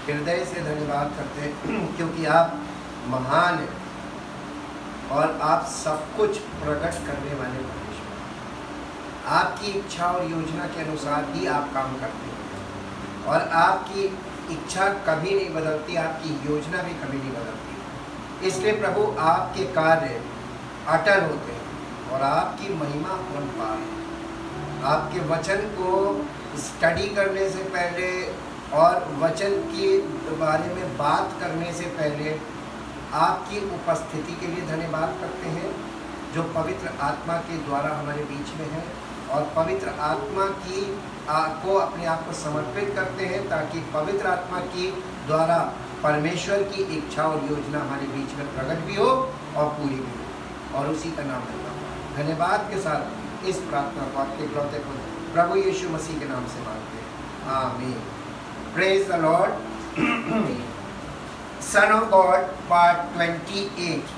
हृदय से धन्यवाद करते हैं क्योंकि आप महान हैं और आप सब कुछ प्रकट करने वाले परमेश्वर। आपकी इच्छा और योजना के अनुसार ही आप काम करते हैं और आपकी इच्छा कभी नहीं बदलती, आपकी योजना भी कभी नहीं बदलती। इसलिए प्रभु आपके कार्य अटल होते हैं और आपकी महिमा अपरंपार है। आपके वचन को स्टडी करने से पहले और वचन के बारे में बात करने से पहले आपकी उपस्थिति के लिए धन्यवाद करते हैं जो पवित्र आत्मा के द्वारा हमारे बीच में है, और पवित्र आत्मा की को अपने आप को समर्पित करते हैं ताकि पवित्र आत्मा की द्वारा परमेश्वर की इच्छा और योजना हमारे बीच में प्रकट भी हो और पूरी भी हो, और उसी का नाम है। धन्यवाद के साथ इस प्रार्थना को आपके इकलौते को प्रभु यीशु मसीह के नाम से मांगते हैं, आमीन। Praise the Lord. Son of God, part 28.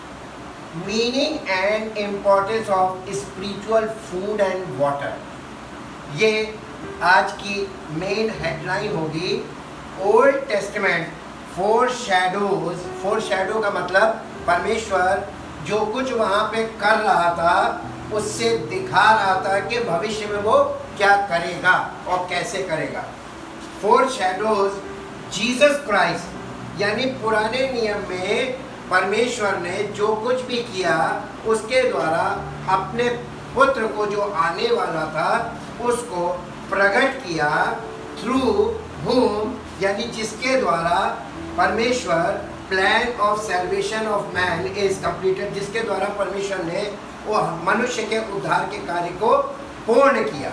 Meaning and importance of spiritual food and water. ये आज की मेन हेडलाइन होगी। ओल्ड टेस्टमेंट फोर शैडो का मतलब परमेश्वर जो कुछ वहाँ पे कर रहा था उससे दिखा रहा था कि भविष्य में वो क्या करेगा और कैसे करेगा। फोर शैडोज जीसस क्राइस्ट, यानी पुराने नियम में परमेश्वर ने जो कुछ भी किया उसके द्वारा अपने पुत्र को जो आने वाला था उसको प्रकट किया, थ्रू whom, यानी जिसके द्वारा परमेश्वर plan of salvation of man is completed, जिसके द्वारा परमेश्वर ने वो मनुष्य के उद्धार के कार्य को पूर्ण किया।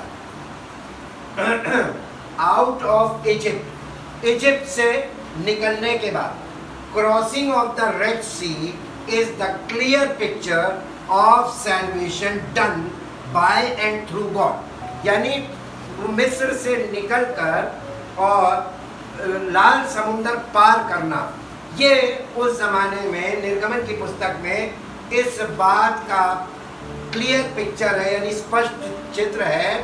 आउट ऑफ इजिप्ट से निकलने के बाद crossing of the Red Sea is the clear picture of salvation done by and through God, यानी मिस्र से निकलकर और लाल समुंदर पार करना, ये उस जमाने में निर्गमन की पुस्तक में इस बात का क्लियर पिक्चर है, यानी स्पष्ट चित्र है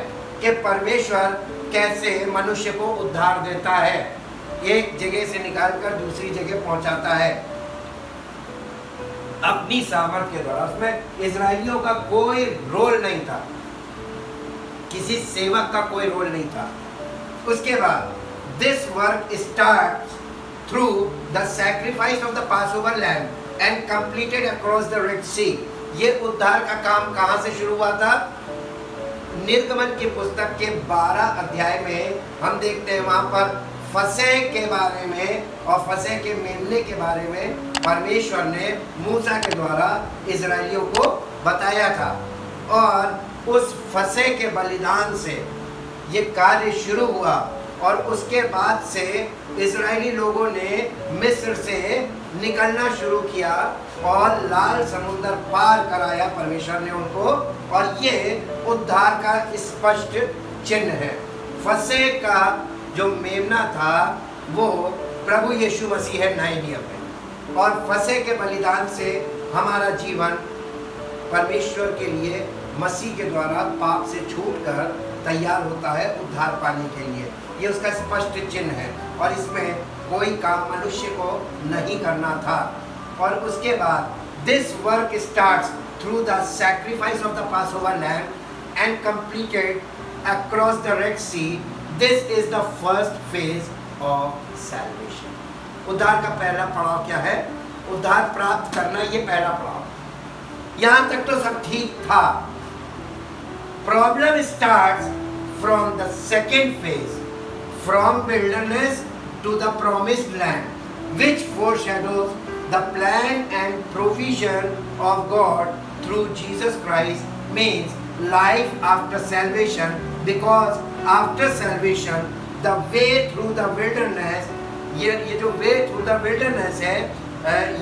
कि परमेश्वर कैसे मनुष्य को उद्धार देता है, एक जगह से निकालकर दूसरी जगह पहुंचाता है अपनी सामर्थ्य के द्वारा। उसमें इजरायलियों का कोई रोल नहीं था, किसी सेवक का कोई रोल नहीं था। उसके बाद this work starts through the sacrifice of the Passover lamb and completed across the Red Sea. ये उद्धार का काम कहां से शुरू हुआ था? निर्गमन की पुस्तक के 12 अध्याय में हम देखते हैं, वहां पर फसह के बारे में और फसह के मेमने के बारे में परमेश्वर ने मूसा के द्वारा इजरायलियों को बताया था, और उस फसह के बलिदान से ये कार्य शुरू हुआ, और उसके बाद से इजरायली लोगों ने मिस्र से निकलना शुरू किया और लाल समुंदर पार कराया परमेश्वर ने उनको, और ये उद्धार का स्पष्ट चिन्ह है। फसह का जो मेमना था वो प्रभु यीशु मसीह है नए नियम में, और फसह के बलिदान से हमारा जीवन परमेश्वर के लिए मसीह के द्वारा पाप से छूटकर तैयार होता है उद्धार पाने के लिए। ये उसका स्पष्ट चिन्ह है, और इसमें कोई काम मनुष्य को नहीं करना था। और उसके बाद this work starts through the sacrifice of the Passover lamb and completed across the Red Sea. This is the first phase of salvation. उद्धार का पहला पड़ाव क्या है? उद्धार प्राप्त करना, ये पहला पड़ाव। यहां तक तो सब ठीक था। Problem starts from the second phase, from wilderness to the promised land, which foreshadows the plan and provision of God through Jesus Christ, means life after salvation, because after salvation the way through the wilderness, ये जो way through the wilderness है,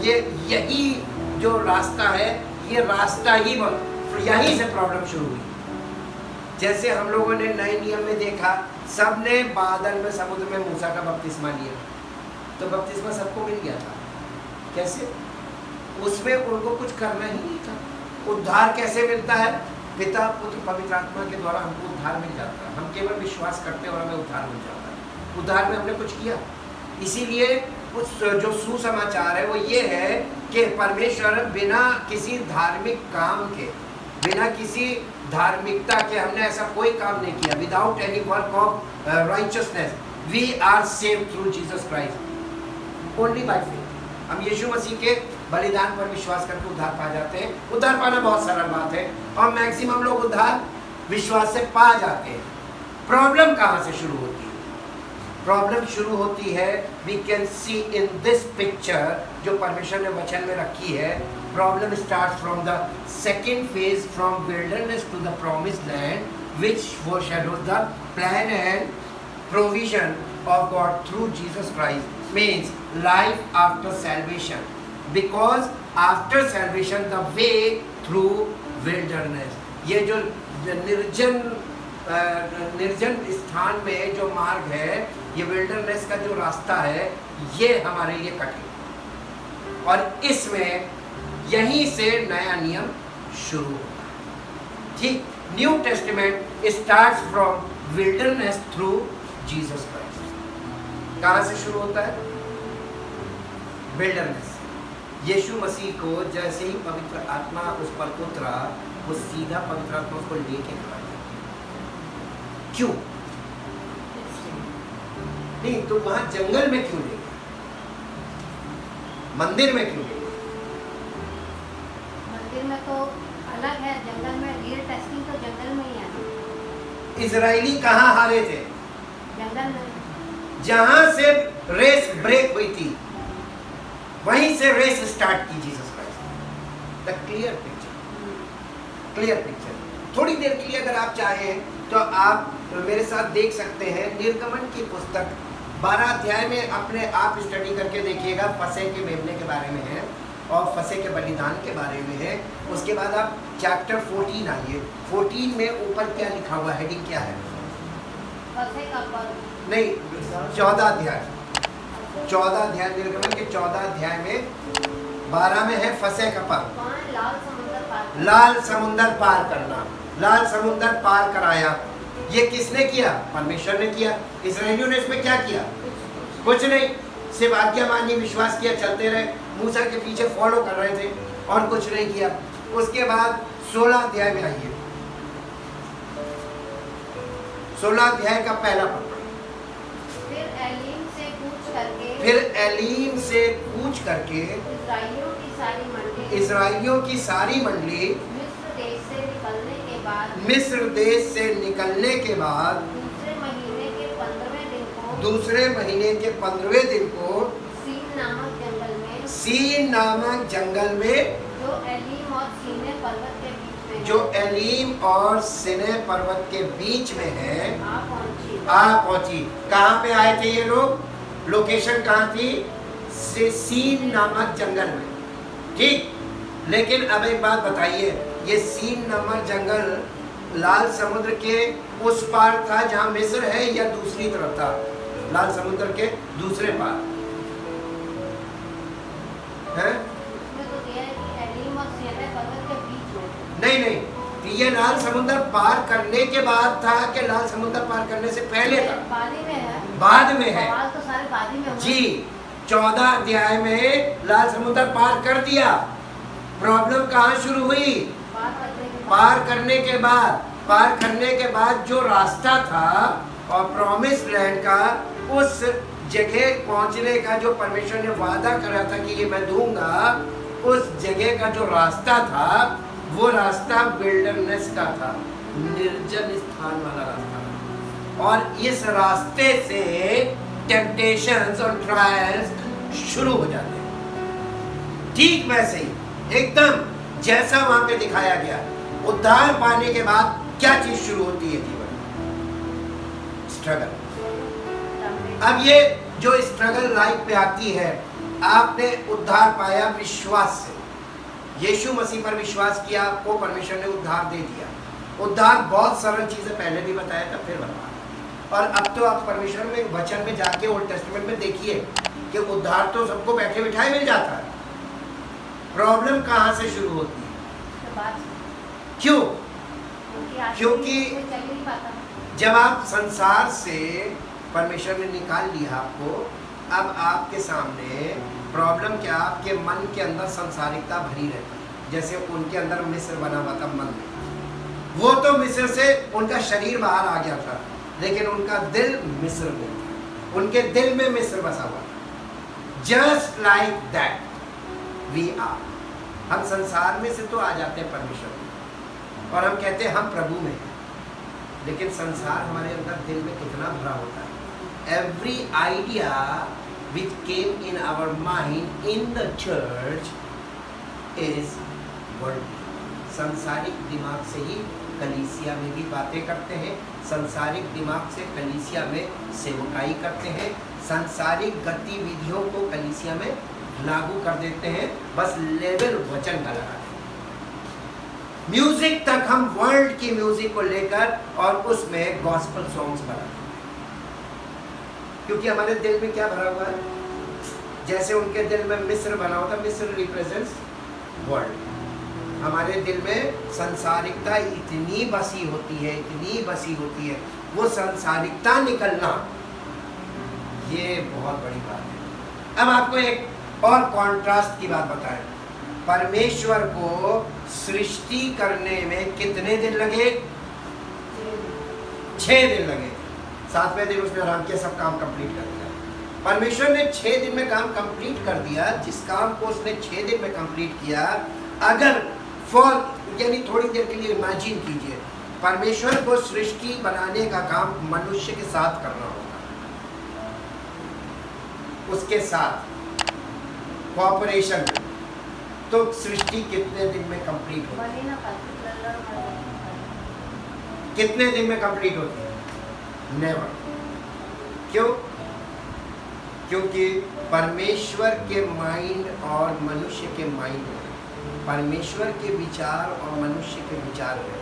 ये यही जो रास्ता है, ये रास्ता ही यहीं से प्रॉब्लम शुरू हुई। जैसे हम लोगों ने नए नियम में देखा, सबने बादल में समुद्र में मूसा का बपतिस्मा लिया, तो बपतिस्मा सबको मिल गया था। कैसे? उसमें उनको कुछ करना ही नहीं था। उद्धार कैसे मिलता है? पिता पुत्र पवित्र आत्मा के द्वारा हमको उद्धार मिल जाता है। हम केवल विश्वास करते हैं और हमें उद्धार मिल जाता है। उद्धार में हमने कुछ किया इसीलिए उस जो सुसमाचार है वो ये है कि परमेश्वर बिना किसी धार्मिक काम के, बिना किसी धार्मिकता के, हमने ऐसा कोई काम नहीं किया, without any work of righteousness we are saved through Jesus Christ, only by faith. हम यीशु मसीह के बलिदान पर विश्वास करके उद्धार पा जाते हैं। उद्धार पाना बहुत सरल बात है और मैक्सिमम लोग उद्धार विश्वास से पा जाते हैं। प्रॉब्लम कहाँ से शुरू होती है? प्रॉब्लम शुरू होती है, we can see in this picture जो परमेश्वर ने वचन में रखी है। Problem start from the second phase, from wilderness to the promised land, which foreshadows the plan and provision of God through Jesus Christ, means life after salvation, because after salvation the way through wilderness. ये जो निर्जन स्थान में जो मार्ग है, ये wilderness का जो रास्ता है, ये हमारे लिए कठिन, और इसमें यहीं से नया नियम शुरू होता है। ठीक, new testament starts from wilderness through Jesus Christ. कहाँ से शुरू होता है? विल्डरनेस। यीशु मसीह को जैसे ही पवित्र आत्मा उस पर उतरा, वो सीधा पवित्र आत्मा उसको लेके खड़ा। क्यों नहीं? तो वहां जंगल में क्यों ले गया? मंदिर में क्यों ले गया? मंदिर में तो अलग है, जंगल में रियल टेस्टिंग तो जंगल में ही है। इजरायली कहाँ हारे थे? जंगल में। जहां से रेस ब्रेक हुई थी, वहीं से रेस स्टार्ट की Jesus Christ. The clear picture, clear picture. थोड़ी देर के लिए अगर आप चाहें तो आप मेरे साथ देख सकते हैं निर्गमन की पुस्तक 12 अध्याय में अपने आप स्टडी करके देखिएगा। फसह के मेमने के बारे में है और फसह के बलिदान के बारे में है। उसके बाद आप चैप्टर 14 आइए। 14 में ऊपर क्या लिखा हुआ, हेडिंग क्या है? फसह का पर्व नहीं, 14 अध्याय, 14 अध्याय निर्गमन के 14 अध्याय में 12 में है फसह का पर्व। लाल समुद्र पार, लाल समुंदर पार करना। लाल समुंदर पार कराया, ये किसने किया? परमेश्वर ने किया। इस्राएलियों ने इसमें क्या किया? कुछ नहीं, सिर्फ आज्ञा मानी, विश्वास किया, चलते रहे, मूसा के पीछे फॉलो कर रहे थे और कुछ नहीं किया। उसके बाद 16 अध्याय में आइए। 16 अध्याय का पहला पद। फिर एलीम से कूच करके इस्राएलियों की सारी मंडली मिस्र देश से निकलने के बाद दूसरे महीने के 15वें दिन को सीन नामक जंगल में जो एलीम और सिने पर्वत के बीच में है आ पहुंची। कहाँ पे आए थे ये लोग? लोकेशन कहाँ थी? सीन नामक जंगल में। ठीक, लेकिन अब एक बात बताइए, ये सीन नामक जंगल लाल समुद्र के उस पार था जहाँ मिस्र है, या दूसरी तरफ था? लाल समुद्र के दूसरे पार है? नहीं, ये लाल समुद्र पार करने के बाद था कि लाल समुद्र पार करने से पहले था? बाद में है तो सारे बाद में जी। 14 अध्याय में लाल समुद्र पार कर दिया। प्रॉब्लम कहाँ शुरू हुई? पार करने के बाद जो रास्ता था और प्रॉमिस लैंड का, उस जगह पहुंचने का जो परमेश्वर ने वादा करा था कि ये मैं दूंगा, उस जगह का जो रास्ता था, वो रास्ता विल्डरनेस का था, निर्जन स्थान वाला रास्ता था। और इस रास्ते से टेम्पटेशंस और ट्रायल्स शुरू हो जाते हैं। ठीक वैसे ही एकदम जैसा वहां पे दिखाया गया। उद्धार पाने के बाद क्या चीज शुरू होती है जीवन? स्ट्रगल। अब ये जो स्ट्रगल लाइफ पे आती है, आपने उद्धार पाया विश्वास से, यीशु मसीह पर विश्वास किया, आपको परमेश्वर ने उद्धार दे दिया। उद्धार बहुत सरल चीजें पहले भी बताया था, फिर बताया। और अब तो आप परमेश्वर में वचन में जाके ओल्ड टेस्टमेंट में देखिए कि उद्धार तो सबको बैठे बिठाए मिल जाता है। प्रॉब्लम कहाँ से शुरू होती है? क्यों? क्योंकि जब आप संसार से परमेश्वर ने निकाल लिया आपको, अब आपके सामने प्रॉब्लम क्या, आपके मन के अंदर संसारिकता भरी रहती है। जैसे उनके अंदर मिस्र बना हुआ था मन में, वो तो मिस्र से उनका शरीर बाहर आ गया था, लेकिन उनका दिल मिस्र में था, उनके दिल में मिस्र बसा हुआ था। Just like that we are, हम संसार में से तो आ जाते हैं परमेश्वर में, और हम कहते हैं हम प्रभु में हैं, लेकिन संसार हमारे अंदर दिल में कितना भरा होता है। Every idea which came in our mind in the church is worldly. संसारिक दिमाग से ही कलीसिया में भी बातें करते हैं, संसारिक दिमाग से कलीसिया में सेवकाई करते हैं, संसारिक गतिविधियों को कलीसिया में लागू कर देते हैं, बस लेवल वचन का लगाते हैं। म्यूजिक तक हम वर्ल्ड की म्यूजिक को लेकर और उसमें गॉस्पेल सॉन्ग्स बनाते हैं, क्योंकि हमारे दिल में क्या भरा हुआ है। जैसे उनके दिल में मिस्र बना होता, मिस्र रिप्रेजेंट्स वर्ल्ड, हमारे दिल में संसारिकता इतनी बसी होती है, इतनी बसी होती है, वो संसारिकता निकलना ये बहुत बड़ी बात है। अब आपको एक और कॉन्ट्रास्ट की बात बताएं, परमेश्वर को सृष्टि करने में कितने दिन लगे? 6 दिन लगे। 7वें दिन उसने आराम किया, सब काम कंप्लीट कर दिया। परमेश्वर ने 6 दिन में काम कंप्लीट कर दिया। जिस काम को उसने 6 दिन में कंप्लीट किया, अगर फॉर यानी थोड़ी देर के लिए इमेजिन कीजिए, परमेश्वर को सृष्टि बनाने का काम मनुष्य के साथ करना होगा, उसके साथ कॉपरेशन, तो सृष्टि कितने दिन में कंप्लीट होती है? कितने दिन में कंप्लीट होती है? नेवर। क्यों? क्योंकि परमेश्वर के माइंड और मनुष्य के माइंड में, परमेश्वर के विचार और मनुष्य के विचार में,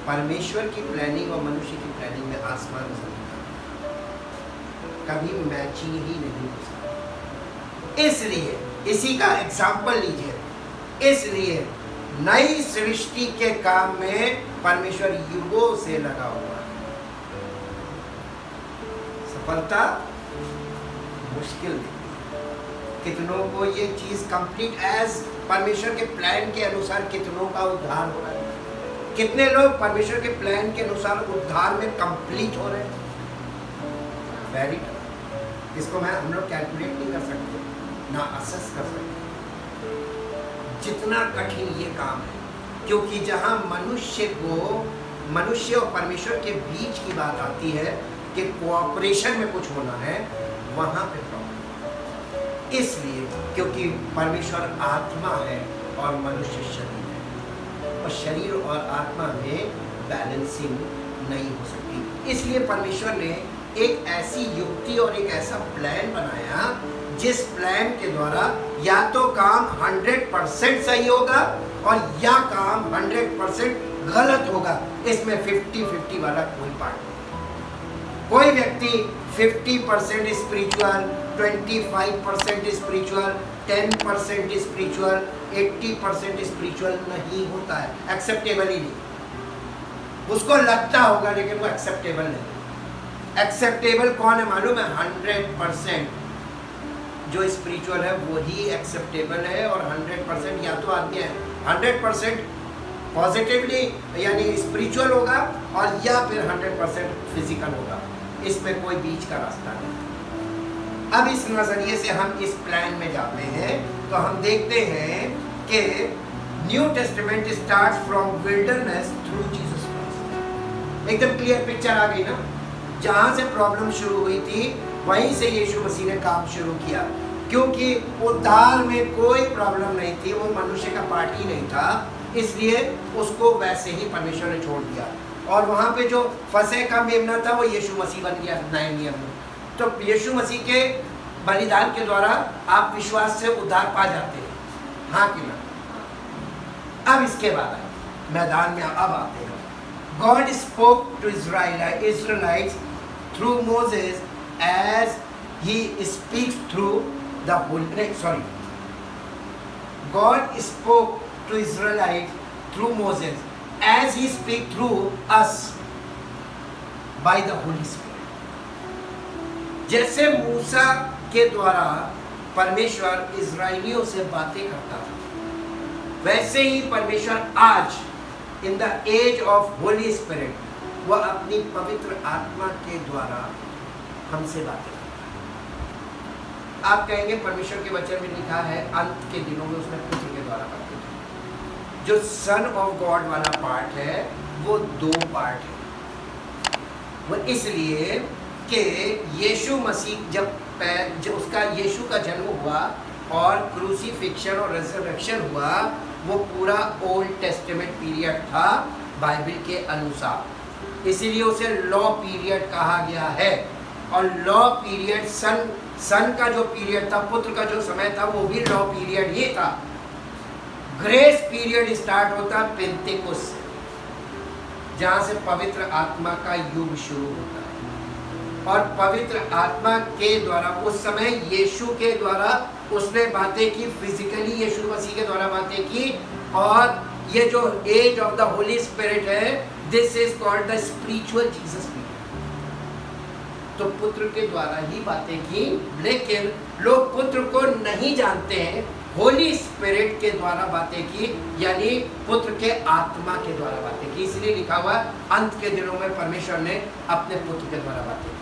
परमेश्वर की प्लानिंग और मनुष्य की प्लानिंग में आसमान जमीन कभी मैचिंग ही नहीं हो सकती। इसलिए इसी का एग्जाम्पल लीजिए, इसलिए नई सृष्टि के काम में परमेश्वर युगों से लगा हुआ है। सफलता मुश्किल नहीं, कितनों को ये चीज कंप्लीट एज परमेश्वर के प्लान के अनुसार कितनों का उद्धार हो रहा है, कितने लोग परमेश्वर के प्लान के अनुसार उद्धार में कंप्लीट हो रहे हैं? Very tough. इसको हम लोग कैलकुलेट नहीं कर सकते, ना असेस कर सकते जितना कठिन ये काम है, क्योंकि जहां मनुष्य और परमेश्वर के बीच की बात आती है कि कोऑपरेशन में कुछ होना है, वहां पे प्रॉब्लम। इसलिए क्योंकि परमेश्वर आत्मा है और मनुष्य शरीर है, और शरीर और आत्मा में बैलेंसिंग नहीं हो सकती। इसलिए परमेश्वर ने एक ऐसी युक्ति और एक ऐसा प्लान बनाया, जिस प्लान के द्वारा या तो काम 100% सही होगा और या काम 100% गलत होगा। इसमें 50-50 वाला कोई पार्ट नहीं। कोई व्यक्ति 50% स्पिरिचुअल, 25% स्पिरिचुअल, 10% स्पिरिचुअल, 80% स्पिरिचुअल नहीं होता है, एक्सेप्टेबल ही नहीं। उसको लगता होगा लेकिन वो एक्सेप्टेबल नहीं। एक्सेप्टेबल कौन है मालूम है? 100% जो स्पिरिचुअल है वही एक्सेप्टेबल है, और 100% या तो आदमी है 100% पॉजिटिवली यानी स्पिरिचुअल होगा, और या फिर 100% फिजिकल होगा। इसमें कोई बीच का रास्ता नहीं। अब इस नजरिए से हम इस प्लान में जाते हैं तो हम देखते हैं कि new testament starts from wilderness through Jesus Christ. एकदम क्लियर पिक्चर आ गई ना? जहां से प्रॉब्लम शुरू हुई थी वहीं से यीशु मसीह ने काम शुरू किया, क्योंकि उद्धार में कोई प्रॉब्लम नहीं थी, वो मनुष्य का पार्ट ही नहीं था, इसलिए उसको वैसे ही परमेश्वर ने छोड़ दिया। और वहाँ पे जो फसह का मेमना था वो यीशु मसीह बन गया नए नियम में। तो यीशु मसीह के बलिदान के द्वारा आप विश्वास से उद्धार पा जाते हैं, हाँ कि ना? अब इसके बाद मैदान में अब आते हैं। God spoke to Israelites through Moses as he speaks through the God spoke to Israelites through Moses as he speaks through us by the Holy Spirit. जैसे मूसा के द्वारा परमेश्वर इजराइलियों से बातें करता था, वैसे ही परमेश्वर आज in the age of Holy Spirit वह अपनी पवित्र आत्मा के द्वारा हमसे बातें करता है। आप कहेंगे परमेश्वर के वचन में लिखा है अंत के दिनों में उसने पुत्र के द्वारा बातें की। जो सन ऑफ गॉड वाला पार्ट है वो दो पार्ट है। वो इसलिए कि यीशु मसीह जब उसका यीशु का जन्म हुआ और क्रूसीफिक्शन और रेजरेक्शन हुआ, वो पूरा ओल्ड टेस्टामेंट पीरियड था बाइबल के अनुसार, इसीलिए उसे लॉ पीरियड कहा गया है। और लॉ पीरियड सन का जो पीरियड था, पुत्र का जो समय था, वो भी लॉ पीरियड ही था। ग्रेस पीरियड स्टार्ट होता पेंतेकोस्त से, जहां से पवित्र आत्मा का युग शुरू होता है। और पवित्र आत्मा के द्वारा उस समय यीशु के द्वारा उसने बातें की, फिजिकली यीशु मसीह के द्वारा बातें की। और ये जो age of the Holy Spirit है, this is called the spiritual Jesus period. तो पुत्र के द्वारा ही बातें की, लेकिन लोग पुत्र को नहीं जानते हैं। होली स्पिरिट के द्वारा बातें की, यानी पुत्र के आत्मा के द्वारा बातें की। इसलिए लिखा हुआ अंत के दिनों में परमेश्वर ने अपने पुत्र के द्वारा बातें की।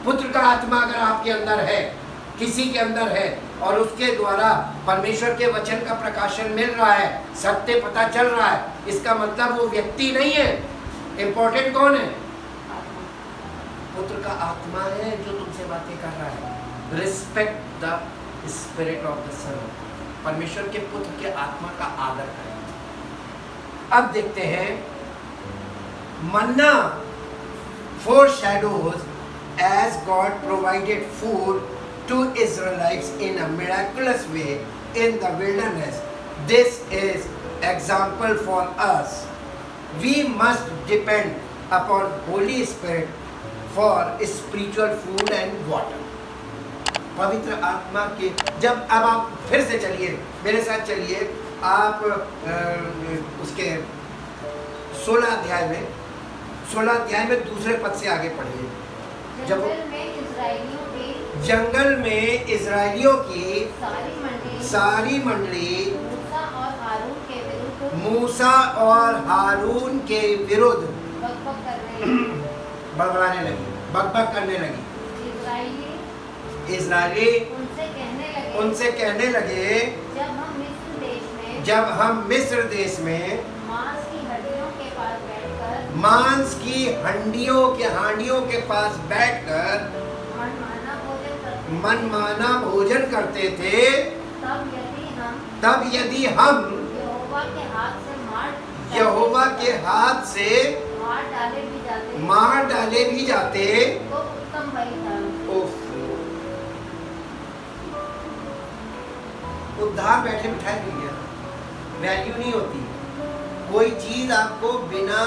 पुत्र का आत्मा अगर आपके अंदर है, किसी के अंदर है, और उसके द्वारा परमेश्वर के वचन का प्रकाशन मिल रहा है, सत्य पता चल रहा है, इसका मतलब वो व्यक्ति नहीं है। इंपॉर्टेंट कौन है? पुत्र का आत्मा है जो तुमसे बातें कर रहा है। Respect the spirit of the Son. परमेश्वर के पुत्र के आत्मा का आदर करें। अब देखते हैं, मन्ना foreshadows as God provided food to Israelites in a miraculous way in the wilderness. This is example for us. We must depend upon Holy Spirit for spiritual food and water. पवित्र आत्मा के जब अब आप फिर से चलिए, मेरे साथ चलिए, आप उसके 16 अध्याय में दूसरे पद से आगे पढ़िए। जब जंगल में इजराइलियों की सारी मंडली मूसा और हारून के विरुद्ध बड़बड़ाने लगी, बकबक करने लगी। इजराइली उनसे कहने लगे, जब हम मिस्र देश में मांस की हांडियों के पास बैठकर मनमाना भोजन करते थे, तब यदि हम यहोवा के हाथ से मार डाले भी जाते तो उत्तम वही था। उद्धार बैठे बिठाए मिल गया, वैल्यू नहीं होती। कोई चीज आपको बिना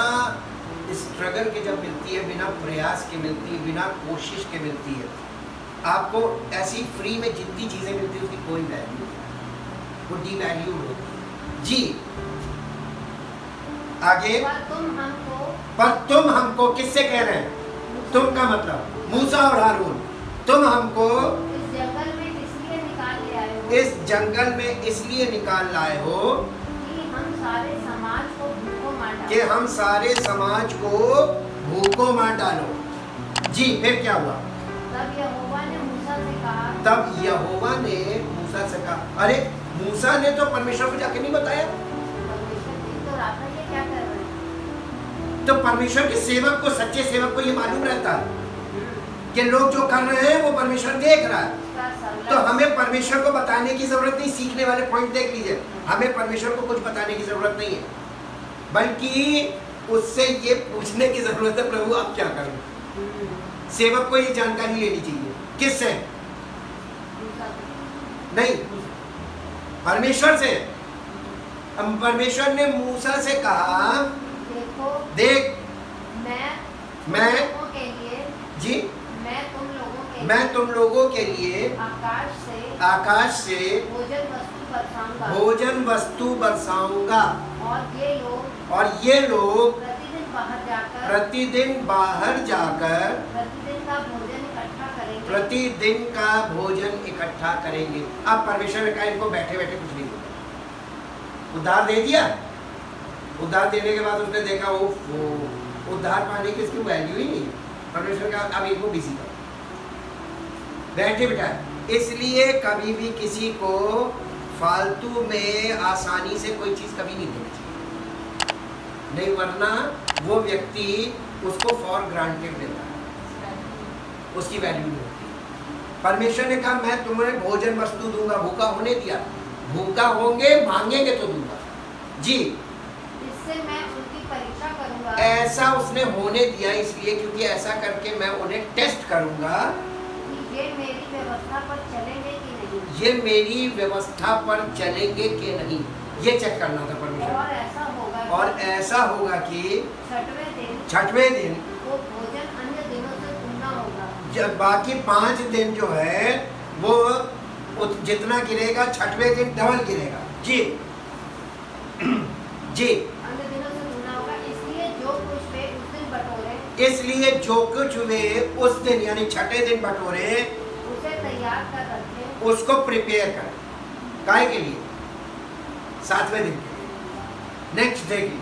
स्ट्रगल के जब मिलती है, बिना प्रयास के मिलती है, बिना कोशिश के मिलती है, आपको ऐसी फ्री में जितनी चीजें मिलती है उसकी कोई वैल्यू नहीं, वो डिवैल्यूड होती है। जी आगे, पर तुम हमको किससे कह रहे हैं? तुम का मतलब मूसा और हारून, तुम हमको इस जंगल में इसलिए निकाल लाए हो कि हम सारे समाज को भूखों मार डालो। जी फिर क्या हुआ? तब यहोवा ने मूसा से कहा, अरे मूसा ने तो परमेश्वर को जाके नहीं बताया, क्या कर रहे हैं? तो परमेश्वर के सेवक को, सच्चे सेवक को ये मालूम रहता है कि लोग जो कर रहे हैं वो परमेश्वर देख रहा है। तो हमें परमेश्वर को बताने की जरूरत नहीं। सीखने वाले पॉइंट देख लीजिए, हमें परमेश्वर को कुछ बताने की जरूरत नहीं है, बल्कि उससे ये पूछने की जरूरत है, प्रभु आप क्या करें? सेवक को ये जानकारी लेनी चाहिए। किससे? नहीं, परमेश्वर से। परमेश्वर ने मूसा से कहा, देख मैं तुम लोगों के लिए आकाश से भोजन वस्तु बरसाऊंगा, और ये लोग प्रतिदिन बाहर जाकर प्रतिदिन का भोजन इकट्ठा करेंगे। अब परमेश्वर ने कहा इनको बैठे बैठे कुछ नहीं होगा, उद्धार दे दिया। उद्धार देने के बाद उसने देखा वो उद्धार पाने की इसकी वैल्यू ही नहीं है। परमेश्वर का अब इनको बिजी करो, बैठे बिठाए। इसलिए कभी भी किसी को फालतू में आसानी से कोई चीज कभी नहीं देनी चाहिए, नहीं वरना वो व्यक्ति उसको फॉर ग्रांटेड देता है, उसकी वैल्यू नहीं होती। परमेश्वर ने कहा मैं तुम्हें भोजन वस्तु दूंगा, भूखा होने दिया, भूखा होंगे मांगेंगे तो दूंगा जी, इससे मैं उनकी परीक्षा करूंगा। ऐसा उसने होने दिया इसलिए क्योंकि ऐसा करके मैं उन्हें टेस्ट करूंगा कि ये मेरी व्यवस्था पर चलेंगे कि नहीं, ये मेरी व्यवस्था पर चलेंगे कि नहीं, ये चेक करना था परमेश्वर। और ऐसा होगा कि छठवें दिन वो भोजन अन्य दिनों से दुगना होगा। जब बाकी 5 दिन जो है वो जितना गिरेगा छठवें दिन डबल गिरेगा जी जी। अन्य दिनों से दुगना होगा, इसलिए जो कुछ वे उस दिन बटोरे, इसलिए जो कुछ वे उस दिन यानी छठे दिन बटोरे उसे तैयार कर रखें, उसको प्रिपेयर करें। काहे के लिए? 7वें दिन के लिए, नेक्स्ट डे के लिए।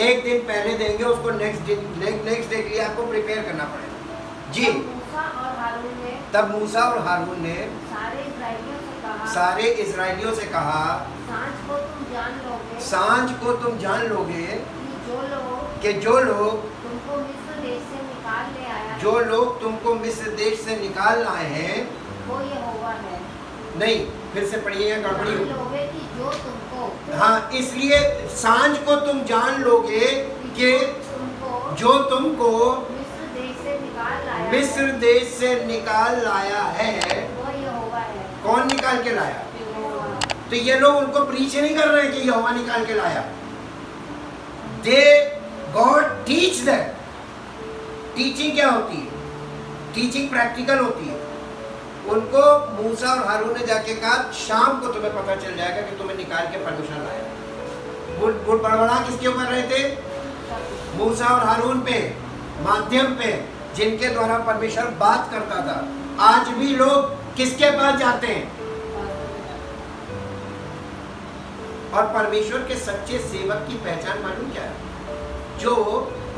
एक दिन पहले देंगे उसको, नेक्स्ट डे के लिए आपको प्रिपेयर करना पड़ेगा जी। तब मूसा और हारून ने सारे इजराइलियों से कहा सांझ को तुम जान लोगे, सांझ को तुम जान लोगे कि जो लोग तुमको मिस्र देश से निकाल ले आया, जो लोग तुमको मिस्र देश से निकाल लाए हैं वो यहोवा है। नहीं, फिर से पढ़िए, यहाँ गड़बड़ी जान हो। लोगे कि जो तुमको, हाँ, इसलिए सांझ को तुम जान लोगे कि जो तुमको मिस्र देश से निकाल लाया, मिस्र देश से निकाल लाया है। वो यहोवा है। कौन निकाल के लाया? यहोवा। तो ये लोग उनको प्रीच नहीं कर रहे हैं कि यहोवा निकाल के लाया। दे गॉड टीच दैट। टीचिंग क्या होती है? टीचिंग प्रैक्टिकल होती है। उनको मूसा और हारून ने जाके कहा शाम को तुम्हें पता चल जाएगा कि तुम्हें निकाल के परमेश्वर लाया। बुढ़ बड़बड़ा किसके ऊपर रहे थे? मूसा और हारून पे, माध्यम पे, जिनके द्वारा परमेश्वर बात करता था। आज भी लोग किसके पास जाते हैं? और परमेश्वर के सच्चे सेवक की पहचान मालूम क्या है? जो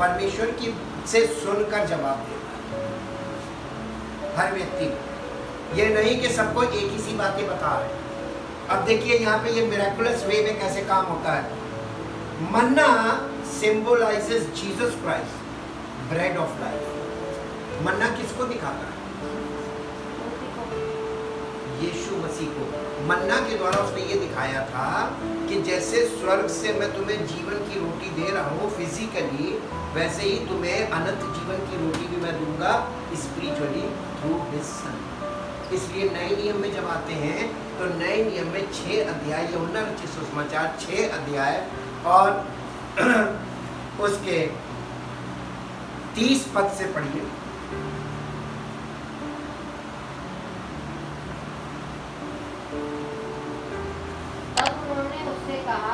परमेश्वर की से सुनकर जवाब देता है हर व्यक्ति को। ये नहीं कि सबको एक ही सी बातें बता रहे। अब देखिए यहाँ पे ये मिरेकुलस वे में कैसे काम होता है। Manna symbolizes Jesus Christ, bread of life. Manna किसको दिखाता है? यीशु मसीह को। मन्ना के द्वारा उसने ये दिखाया था कि जैसे स्वर्ग से मैं तुम्हें जीवन की रोटी दे रहा हूँ फिजिकली, वैसे ही तुम्हें अनंत जीवन की रोटी भी मैं दूंगा स्पिरिचुअली थ्रू हिज सन। इसलिए नए नियम में जब आते हैं तो नए नियम में 6 अध्याय, यूहन्ना रचित सुसमाचार 6 अध्याय और उसके 30 पद से पढ़िए।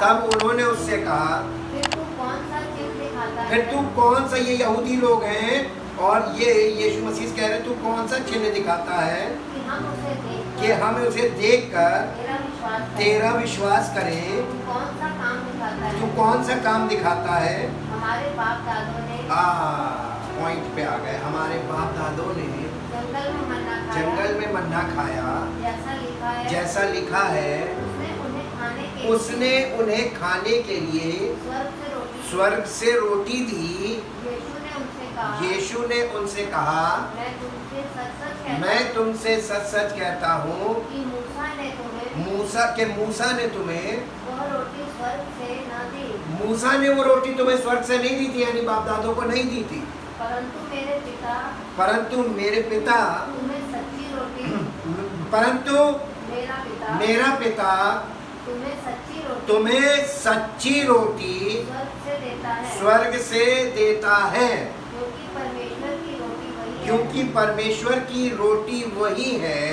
तब उन्होंने उससे कहा फिर तू कौन सा चिन्ह दिखाता है? फिर तू कौन सा, ये यहूदी लोग हैं और ये यीशु मसीह कह रहे हैं, तू कौन सा चिन्ह दिखाता है कि हम उसे देखकर तेरा विश्वास करें। तू कौन सा काम दिखाता है? तू कौन सा काम दिखाता है? हमारे बाप दादों ने, पॉइंट पे आ गए। हमारे बाप दादों ने जंगल में मन्ना खाया, जैसा लिखा है। उसने उन्हें खाने के लिए स्वर्ग से रोटी दी। यीशु ने उनसे कहा मैं तुमसे सच सच कहता हूँ कि मूसा ने तुम्हें मूसा ने वो रोटी तुम्हें स्वर्ग से नहीं दी थी, यानी बाप दादों को नहीं दी थी, परंतु मेरे पिता परंतु मेरा पिता तुम्हें सच्ची रोटी स्वर्ग से देता है, क्योंकि परमेश्वर की रोटी वही है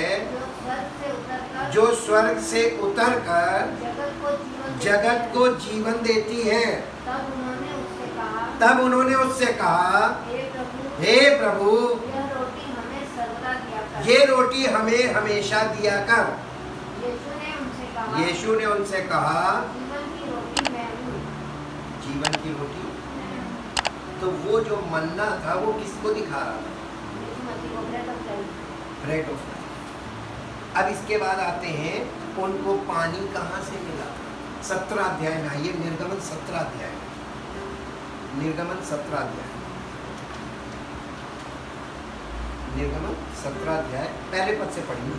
जो स्वर्ग से उतरकर जगत को जीवन देती है। तब उन्होंने उससे कहा हे प्रभु ये रोटी हमें हमेशा दिया कर। यीशु ने उनसे कहा, जीवन की रोटी मैं हूँ। जीवन की रोटी। मैं तो वो जो मन्ना था वो किसको दिखा रहा था? यीशु मसीह को bread of life. Bread of life. अब इसके बाद आते हैं, उनको पानी कहाँ से मिला? 17 अध्याय में आइए, निर्गमन 17 अध्याय। निर्गमन 17 अध्याय। निर्गमन 17 अध्याय पहले पद से पढ़िए।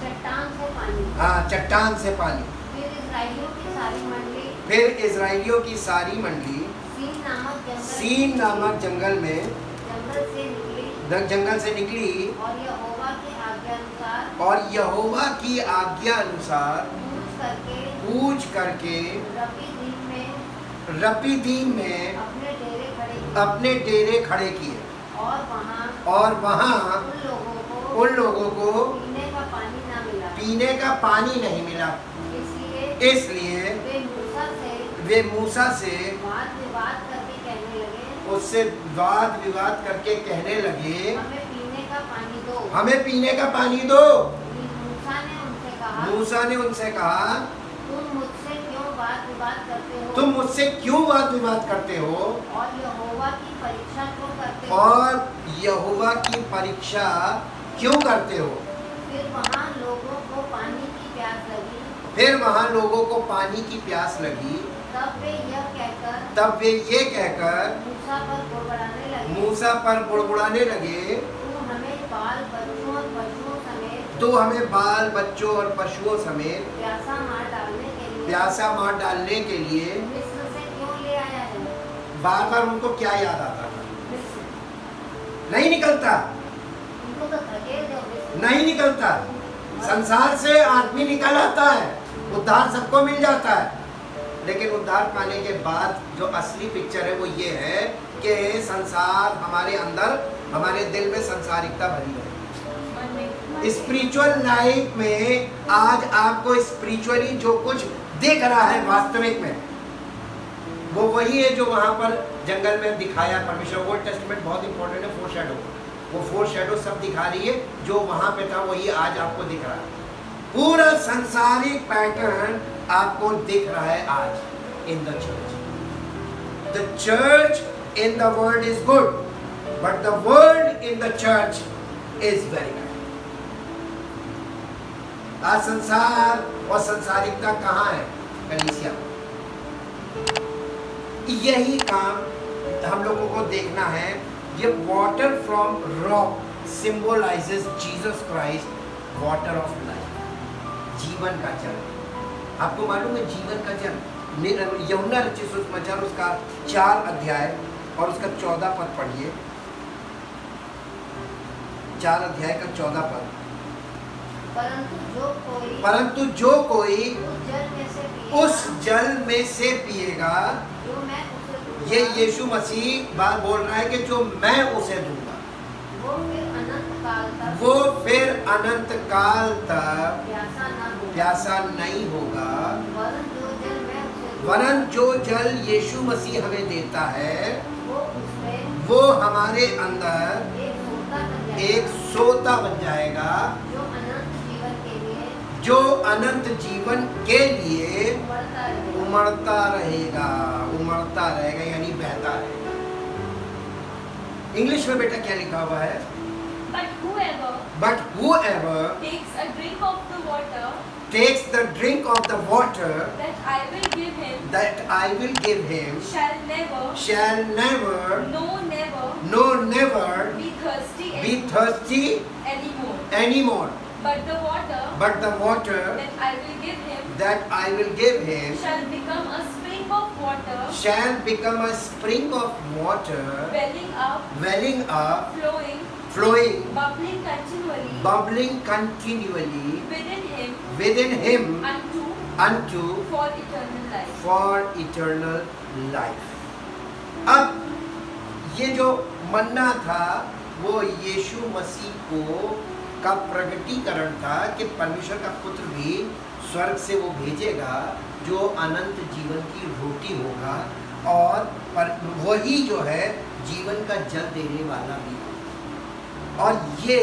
चट्टान से पानी। हाँ, चट्टान से पानी। फिर इस्राएलियों की सारी मंडली फिर इजराइलियों की सारी मंडली सीन नामक जंगल जंगल में जंगल से निकली और और यहोवा की यहोवा की आज्ञा अनुसार आज्ञा अनुसार कूच करके रपीदीम में अपने डेरे खड़े किए। और वहाँ उन लोगों को पीने का पानी नहीं मिला। इसलिए वे मूसा से उससे वाद विवाद करके कहने लगे, हमें पीने का पानी दो। मूसा ने उनसे कहा, तुम मुझसे क्यों वाद विवाद करते हो? तुम मुझसे क्यों वाद विवाद करते हो? और यहोवा की परीक्षा क्यों करते हो? और यहोवा की परीक्षा क्यों करते हो? फिर वहाँ लोगों को पानी की प्यास लगी। फिर वहाँ लोगों को पानी की प्यास लगी। तब वे ये कहकर मूसा पर बुड़बुड़ाने लगे, तू हमें बाल बच्चों और पशुओं समेत तो हमें बाल बच्चों और पशुओं समेत प्यासा मार डालने के लिए मिस्र से क्यों ले आया है? बार बार उनको क्या याद आता था? मिस्र। नहीं निकलता, उनको तो धकेल दो मिस्र। नहीं निकलता। संसार से आदमी निकल आता है, उद्धार सबको मिल जाता है, लेकिन उद्धार पाने के बाद जो असली पिक्चर है वो ये है कि संसार हमारे अंदर, हमारे दिल में संसारिकता भरी है। स्पिरिचुअल लाइफ में आज आपको स्पिरिचुअली जो कुछ दिख रहा है वास्तविक में, वो वही है जो वहां पर जंगल में दिखाया परमेश्वर। ओल्ड टेस्टमेंट बहुत इंपॉर्टेंट है, फोरशैडो। वो फोरशैडो सब दिखा रही है, जो वहां पे था वही आज आपको दिख रहा है। पूरा संसारिक पैटर्न आपको दिख रहा है आज in the church. The church in the world is good, but the world in the church is very bad. आज संसार और संसारिकता कहाँ है? कलीसिया। यही काम हम लोगों को देखना है। ये water from rock symbolizes Jesus Christ, water of life, जीवन का जल। आपको मालूम है जीवन का जल? यूहन्ना रचित सुसमाचार उसका 4 अध्याय और उसका 14 पद पढ़िए। 4 अध्याय का 14 पद। परंतु जो कोई उस जल में से पिएगा, ये यीशु मसीह बात बोल रहा है कि जो मैं उसे दूंगा, वो फिर अनंत काल तक प्यासा नहीं होगा, वरन जो जल यीशु मसीह हमें देता है वो हमारे अंदर एक सोता बन जाएगा, जो अनंत जीवन के लिए उमड़ता रहेगा यानी बहता रहेगा। इंग्लिश में बेटा क्या लिखा हुआ है? But whoever takes a drink of the water takes the drink of the water that I will give him shall never never be be thirsty anymore. But the water that I will give him shall become a spring of water welling up, flowing, bubbling continually within him unto for eternal life. अब ये जो मन्ना था वो यीशु मसीह को का प्रगटीकरण था कि परमेश्वर का पुत्र भी स्वर्ग से वो भेजेगा जो अनंत जीवन की रोटी होगा, और वही जो है जीवन का जल देने वाला भी। और ये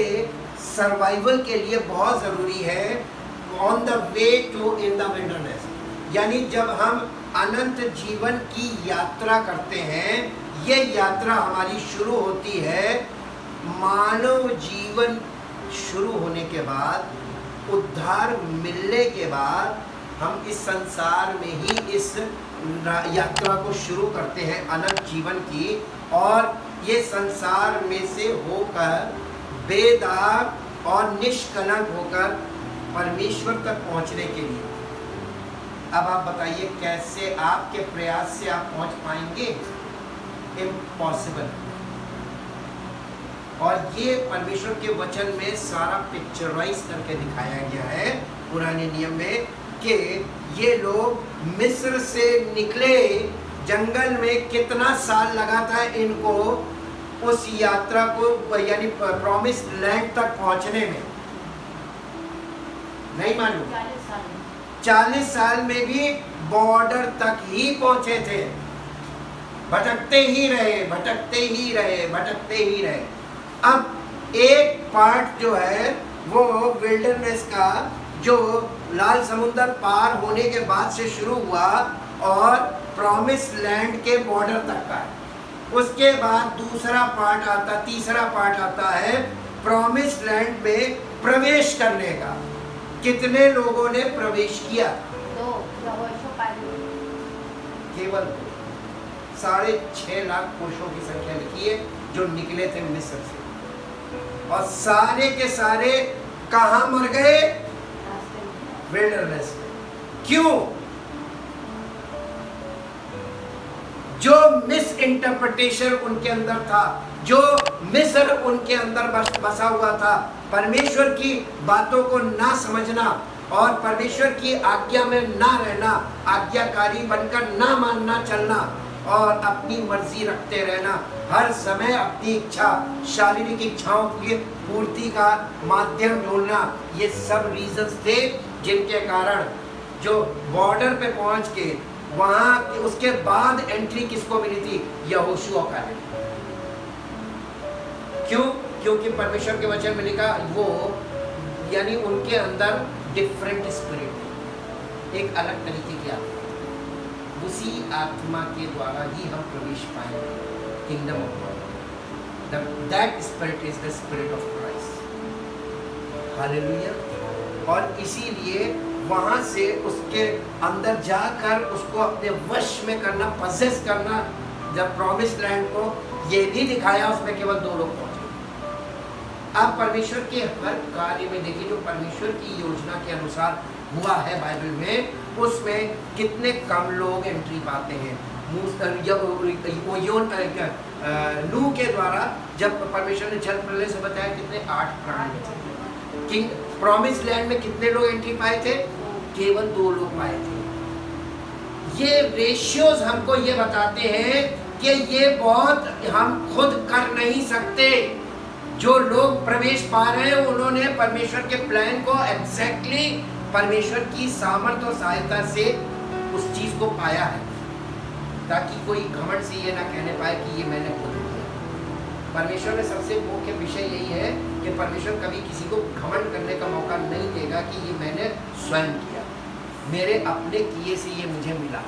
सर्वाइवल के लिए बहुत ज़रूरी है on the way to in the wilderness. यानी जब हम अनंत जीवन की यात्रा करते हैं, ये यात्रा हमारी शुरू होती है मानव जीवन शुरू होने के बाद, उद्धार मिलने के बाद हम इस संसार में ही इस यात्रा को शुरू करते हैं अनंत जीवन की, और ये संसार में से होकर बेदाग और निष्कलंक होकर परमेश्वर तक पहुंचने के लिए। अब आप बताइए कैसे आपके प्रयास से आप पहुंच पाएंगे? इम्पॉसिबल। और ये परमेश्वर के वचन में सारा पिक्चराइज करके दिखाया गया है पुराने नियम में कि ये लोग मिस्र से निकले, जंगल में कितना साल लगा था इनको उस यात्रा को यानी प्रॉमिस लैंड तक पहुंचने में, नहीं मालूम? 40 साल में भी बॉर्डर तक ही पहुंचे थे, भटकते ही रहे, भटकते ही रहे, भटकते ही रहे। अब एक पार्ट जो है वो विल्डरनेस का, जो लाल समुद्र पार होने के बाद से शुरू हुआ और प्रॉमिस लैंड के बॉर्डर तक का है। उसके बाद दूसरा पार्ट आता, तीसरा पार्ट आता है प्रॉमिस लैंड में प्रवेश करने का। कितने लोगों ने प्रवेश किया? केवल 6.5 लाख पुरुषों की संख्या लिखी है जो निकले थे मिस्र से, और सारे के सारे कहां मर गए? विल्डरनेस में। क्यों? जो मिस इंटरप्रिटेशन उनके अंदर था, जो मिस्र उनके अंदर बसा हुआ था, परमेश्वर की बातों को ना समझना और परमेश्वर की आज्ञा में ना रहना, आज्ञाकारी बनकर ना मानना चलना और अपनी मर्जी रखते रहना, हर समय अपनी इच्छा, शारीरिक इच्छाओं की पूर्ति का माध्यम ढूंढना, ये सब रीजंस थे जिनके कारण जो बॉर्डर पे पहुंच के वहां उसके बाद एंट्री किसको मिली थी? यहोशुआ का। क्यों? क्योंकि परमेश्वर के वचन में लिखा वो, यानी उनके अंदर डिफरेंट स्पिरिट, एक अलग तरीके की आत्मा, उसी आत्मा के द्वारा ही हम प्रवेश पाएंगे kingdom of God. That spirit is the spirit of Christ. Hallelujah. और इसीलिए वहां से उसके अंदर जाकर उसको अपने वश में करना, पजेस करना, जब प्रॉमिस लैंड को ये भी दिखाया, उसमें केवल 2 लोग पहुंचे। आप परमेश्वर के हर कार्य में देखिए, जो परमेश्वर की योजना के अनुसार हुआ है बाइबल में, उसमें कितने कम लोग एंट्री पाते हैं। नूह के द्वारा जब परमेश्वर ने जल प्रलय से बताया, कितने 8 प्राणी बचे। किंग प्रॉमिस लैंड में कितने लोग एंट्री पाए थे? केवल 2 लोग पाए थे। ये रेशियोज हमको ये बताते हैं कि ये बहुत हम खुद कर नहीं सकते। जो लोग प्रवेश पा रहे हैं उन्होंने परमेश्वर के प्लान को एग्जैक्टली परमेश्वर की सामर्थ और सहायता से उस चीज को पाया है, ताकि कोई घमंड से ये ना कहने पाए कि ये मैंने खुद किया। परमेश्वर में सबसे मुख्य विषय यही है कि परमेश्वर कभी किसी को घमंड करने का मौका नहीं देगा कि ये मैंने स्वयं किया, मेरे अपने किए से ये मुझे मिला।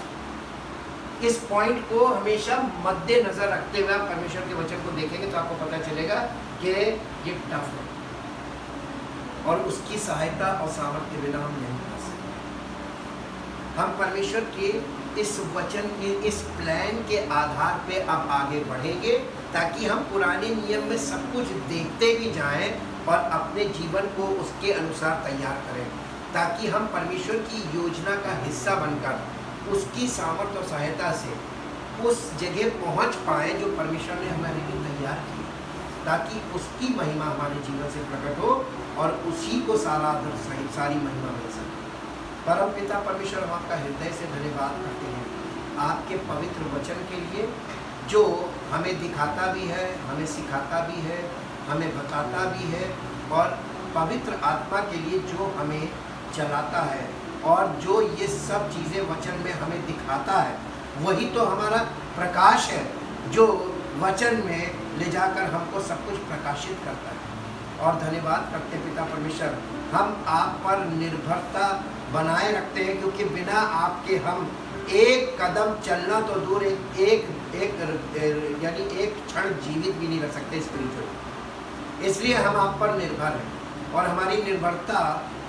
इस पॉइंट को हमेशा मद्देनजर रखते हुए आप परमेश्वर के वचन को देखेंगे तो आपको पता चलेगा कि ये टफ है और उसकी सहायता और सामर्थ्य के बिना हम नहीं कर सकते। हम परमेश्वर के इस वचन के, इस प्लान के आधार पे अब आगे बढ़ेंगे, ताकि हम पुराने नियम में सब कुछ देखते भी जाएं और अपने जीवन को उसके अनुसार तैयार करें, ताकि हम परमेश्वर की योजना का हिस्सा बनकर उसकी सामर्थ्य और सहायता से उस जगह पहुंच पाएं जो परमेश्वर ने हमारे लिए तैयार की, ताकि उसकी महिमा हमारे जीवन से प्रकट हो और उसी को सारा सारी महिमा मिल सके। परम पिता परमेश्वर, हम आपका हृदय से धन्यवाद करते हैं आपके पवित्र वचन के लिए, जो हमें दिखाता भी है, हमें सिखाता भी है, हमें बताता भी है, और पवित्र आत्मा के लिए जो हमें चलाता है और जो ये सब चीज़ें वचन में हमें दिखाता है, वही तो हमारा प्रकाश है जो वचन में ले जाकर हमको सब कुछ प्रकाशित करता है। और धन्यवाद करते हैं पिता परमेश्वर, हम आप पर निर्भरता बनाए रखते हैं, क्योंकि बिना आपके हम एक कदम चलना तो दूर, यानी एक क्षण जीवित भी नहीं रह सकते स्पिरिचुअली। इसलिए हम आप पर निर्भर हैं और हमारी निर्भरता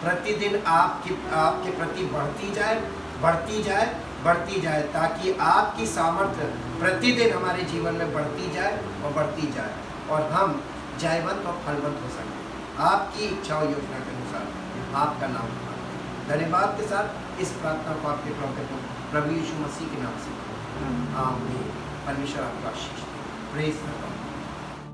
प्रतिदिन आपके प्रति बढ़ती जाए, ताकि आपकी सामर्थ्य प्रतिदिन हमारे जीवन में बढ़ती जाए और हम जयवंत और फलवंत हो सकें आपकी इच्छा और योजना के अनुसार। आपका नाम धन्यवाद के साथ इस प्रार्थना को आपके प्रभु यीशु मसीह के नाम से आमीन। परमेश्वर आपका आशीष दे। Praise the Lord.